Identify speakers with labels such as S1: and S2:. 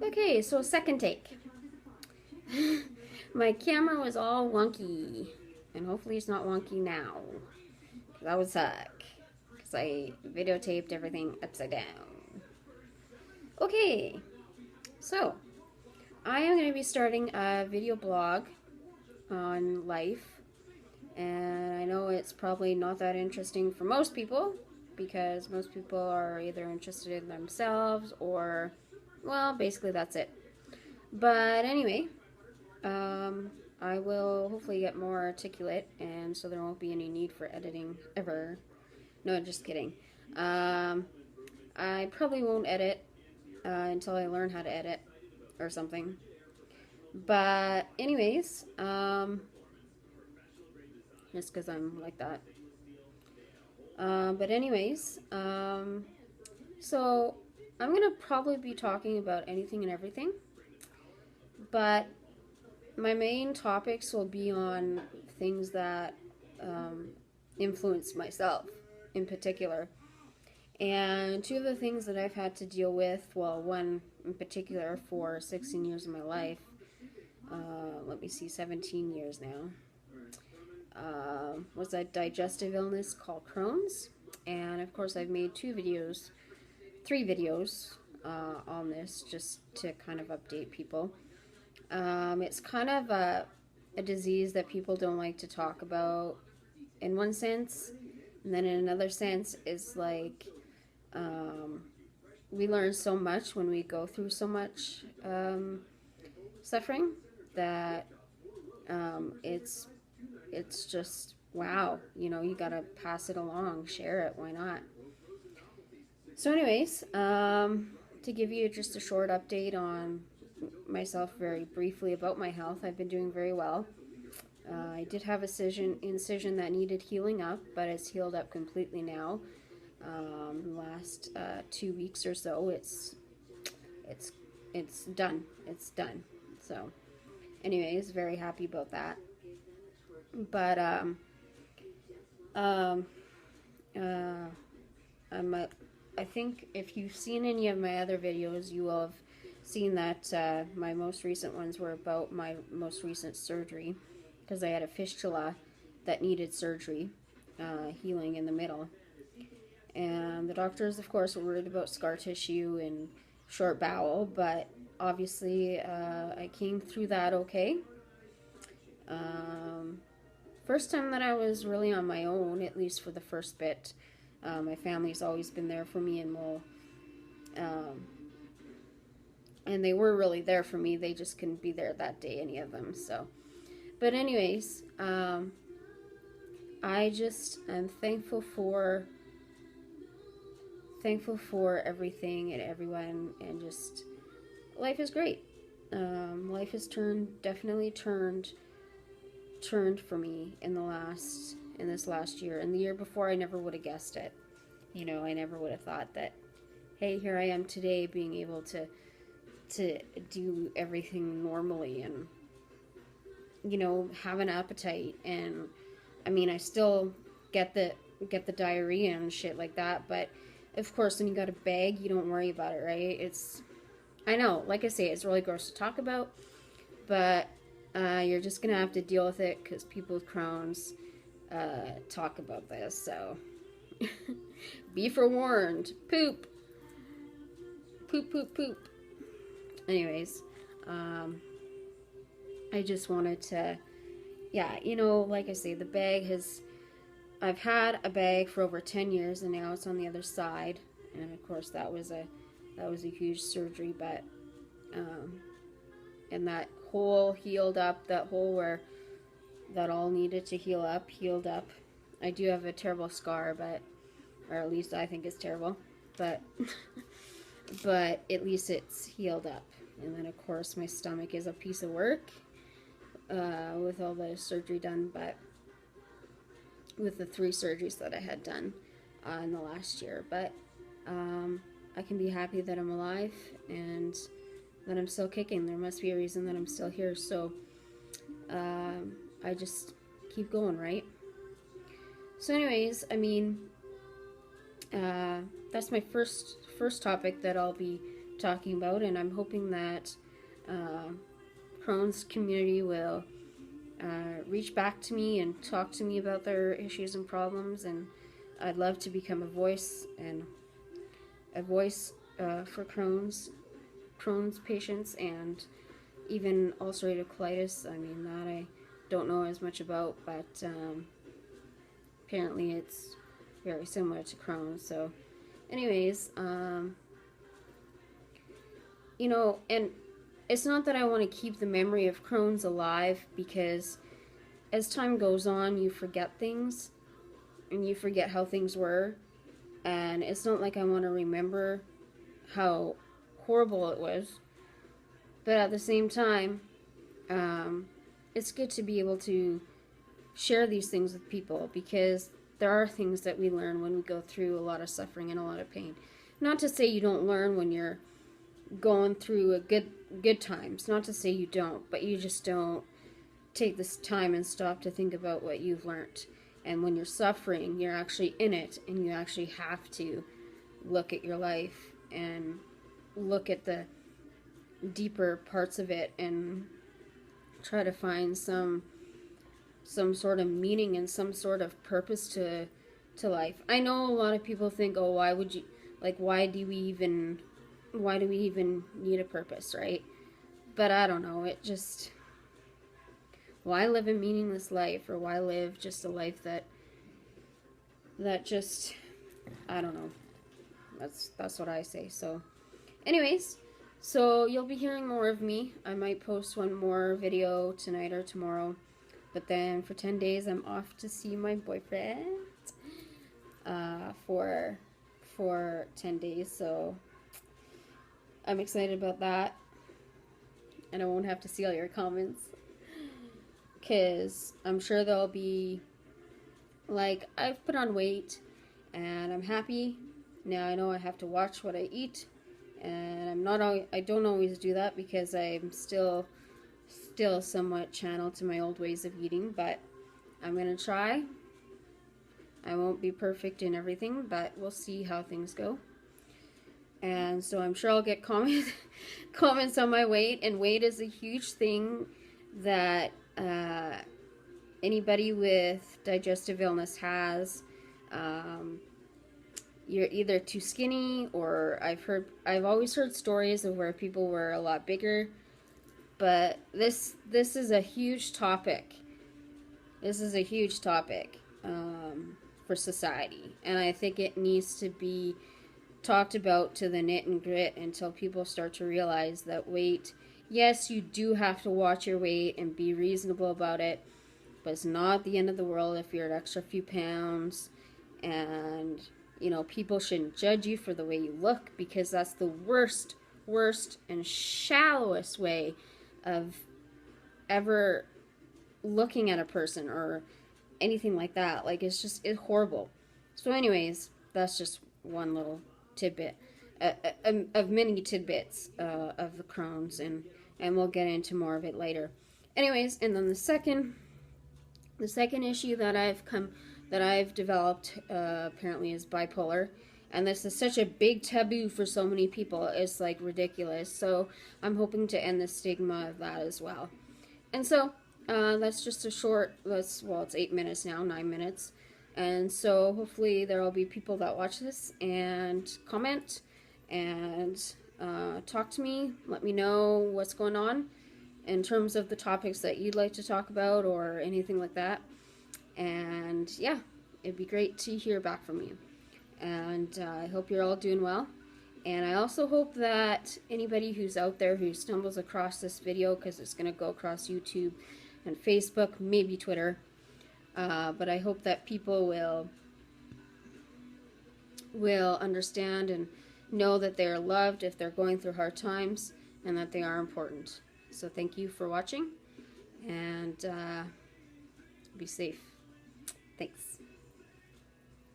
S1: Okay, so second take. My camera was all wonky, and hopefully it's not wonky now. That would suck, because I videotaped everything upside down. Okay, so I am going to be starting a video blog on life, and I know it's probably not that interesting for most people, because most people are either interested in themselves or, well, basically that's it. But anyway, Um, I will hopefully get more articulate, and so there won't be any need for editing ever. No, just kidding. Um, I probably won't edit until I learn how to edit or something. But, anyways, just because I'm like that. But, anyways, so I'm going to probably be talking about anything and everything, but my main topics will be on things that um, influence myself in particular. And two of the things that I've had to deal with, well, one in particular for 16 years of my life, let me see, 17 years now, was a digestive illness called Crohn's. And of course, I've made three videos on this just to kind of update people. It's kind of a disease that people don't like to talk about in one sense, and then in another sense, is like um, we learn so much when we go through so much suffering that it's just wow. You know, you gotta pass it along, share it. Why not? So, anyways, to give you just a short update on myself very briefly about my health, I've been doing very well. I did have a incision that needed healing up, but it's healed up completely now. Last 2 weeks or so, it's it's done. It's done. So, anyways, very happy about that. But um, uh, I'm a, I think if you've seen any of my other videos, you will have seen that my most recent ones were about my most recent surgery because I had a fistula that needed surgery, healing in the middle. And the doctors, of course, were worried about scar tissue and short bowel, but obviously I came through that okay. Um, First time that I was really on my own, at least for the first bit. My family's always been there for me, um, and they were really there for me. They just couldn't be there that day, any of them. So, but anyways, I just am thankful for everything and everyone, and just life is great. Life has definitely turned for me in this last year. And the year before, I never would have guessed it. You know, I never would have thought that, hey, here I am today, being able to do everything normally, and you know, have an appetite. And I mean, I still get the diarrhea and shit like that, but of course, when you got a bag, you don't worry about it, right? I know, like I say, it's really gross to talk about, but you're just gonna have to deal with it because people with Crohn's talk about this. So be forewarned. Poop, poop, poop, poop. Anyways, um, I just wanted to, yeah, you know, like I say, the bag has. I've had a bag for over 10 years, and now it's on the other side. And of course, that was a huge surgery, but um, and that hole healed up. That hole where that all needed to healed up. I do have a terrible scar, but or at least I think it's terrible, but but at least it's healed up. And then of course my stomach is a piece of work with all the surgery done, but with the three surgeries that I had done in the last year. But I can be happy that I'm alive and that I'm still kicking. There must be a reason that I'm still here. So I just keep going, right? So, anyways, I mean, that's my first topic that I'll be talking about, and I'm hoping that Crohn's community will reach back to me and talk to me about their issues and problems, and I'd love to become a voice for Crohn's patients, and even ulcerative colitis. I mean, that I don't know as much about, but apparently it's very similar to Crohn's. So anyways, you know, and it's not that I want to keep the memory of Crohn's alive, because as time goes on, you forget things, and you forget how things were, and it's not like I want to remember how horrible it was, but at the same time, it's good to be able to share these things with people, because there are things that we learn when we go through a lot of suffering and a lot of pain. Not to say you don't learn when you're going through a good times, not to say you don't, but you just don't take this time and stop to think about what you've learned. And when you're suffering, you're actually in it, and you actually have to look at your life and look at the deeper parts of it and try to find some sort of meaning and some sort of purpose to life. I know a lot of people think, oh, why do we even need a purpose, right? But I don't know, it just, why live a meaningless life, or why live just a life that just, I don't know. That's what I say. So anyways, so you'll be hearing more of me. I might post one more video tonight or tomorrow, but then for 10 days I'm off to see my boyfriend for 10 days, so I'm excited about that, and I won't have to see all your comments, because I'm sure they'll be like, I've put on weight and I'm happy. Now I know I have to watch what I eat, and I don't always do that, because I'm still somewhat channeled to my old ways of eating, but I'm gonna try. I won't be perfect in everything, but we'll see how things go. And so I'm sure I'll get comments on my weight, and weight is a huge thing that anybody with digestive illness has. You're either too skinny, or I've always heard stories of where people were a lot bigger, but this is a huge topic. This is a huge topic for society, and I think it needs to be talked about to the nit and grit until people start to realize that weight, yes, you do have to watch your weight and be reasonable about it, but it's not the end of the world if you're an extra few pounds. And you know, people shouldn't judge you for the way you look, because that's the worst and shallowest way of ever looking at a person or anything like that. Like, it's horrible. So anyways, that's just one little tidbit of many tidbits of the Crohn's, and we'll get into more of it later. Anyways, and then the second issue that I've developed apparently is bipolar, and this is such a big taboo for so many people. It's like ridiculous. So I'm hoping to end the stigma of that as well. And so that's just a short, it's 8 minutes now, 9 minutes. And so hopefully there will be people that watch this and comment and talk to me. Let me know what's going on in terms of the topics that you'd like to talk about or anything like that. And yeah, it'd be great to hear back from you. And I hope you're all doing well. And I also hope that anybody who's out there who stumbles across this video, because it's going to go across YouTube and Facebook, maybe Twitter, but I hope that people will understand and know that they are loved if they're going through hard times, and that they are important. So thank you for watching, and be safe. Thanks.